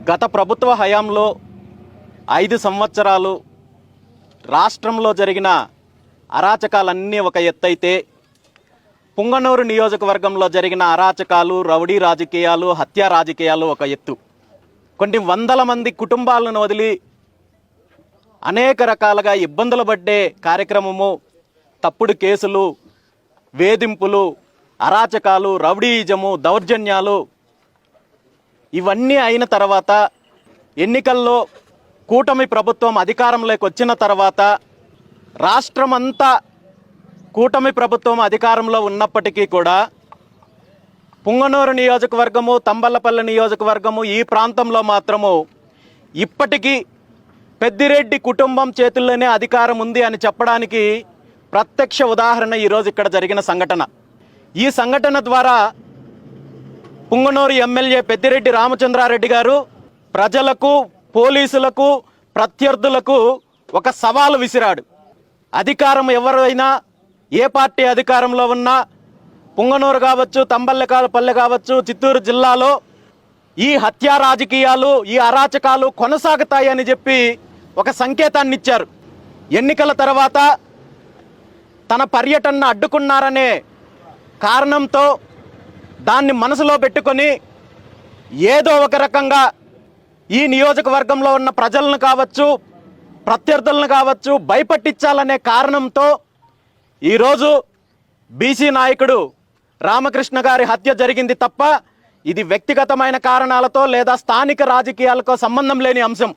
గత ప్రభుత్వ హయాంలో 5 సంవత్సరాలు రాష్ట్రంలో జరిగిన అరాచకాలన్నీ ఒక ఎత్తైతే పుంగనూరు నియోజకవర్గంలో జరిగిన అరాచకాలు, రౌడీ రాజకీయాలు, హత్య రాజకీయాలు ఒక ఎత్తు. కొన్ని వందల మంది కుటుంబాలను వదిలి అనేక రకాలుగా ఇబ్బందులు పడ్డే కార్యక్రమము, తప్పుడు కేసులు, వేధింపులు, అరాచకాలు, రౌడీయిజము, దౌర్జన్యాలు ఇవన్నీ అయిన తర్వాత ఎన్నికల్లో కూటమి ప్రభుత్వం అధికారంలోకి వచ్చిన తర్వాత రాష్ట్రమంతా కూటమి ప్రభుత్వం అధికారంలో ఉన్నప్పటికీ కూడా పుంగనూరు నియోజకవర్గము, తంబలపల్లి నియోజకవర్గము ఈ ప్రాంతంలో మాత్రము ఇప్పటికీ పెద్దిరెడ్డి కుటుంబం చేతుల్లోనే అధికారం ఉంది అని చెప్పడానికి ప్రత్యక్ష ఉదాహరణ ఈరోజు ఇక్కడ జరిగిన సంఘటన. ఈ సంఘటన ద్వారా పుంగనూరు ఎమ్మెల్యే పెద్దిరెడ్డి రామచంద్రారెడ్డి గారు ప్రజలకు, పోలీసులకు, ప్రత్యర్థులకు ఒక సవాలు విసిరాడు. అధికారం ఎవరైనా, ఏ పార్టీ అధికారంలో ఉన్నా, పుంగనూరు కావచ్చు, తంబలపల్లి కావచ్చు, చిత్తూరు జిల్లాలో ఈ హత్యా రాజకీయాలు, ఈ అరాచకాలు కొనసాగుతాయని చెప్పి ఒక సంకేతాన్ని ఇచ్చారు. ఎన్నికల తర్వాత తన పర్యటనను అడ్డుకున్నారనే కారణంతో దాన్ని మనసులో పెట్టుకొని ఏదో ఒక రకంగా ఈ నియోజకవర్గంలో ఉన్న ప్రజలను కావచ్చు, ప్రత్యర్థులను కావచ్చు భయపట్టించాలనే కారణంతో ఈరోజు బీసీ నాయకుడు రామకృష్ణ గారి హత్య జరిగింది తప్ప ఇది వ్యక్తిగతమైన కారణాలతో లేదా స్థానిక రాజకీయాలతో సంబంధం లేని అంశం.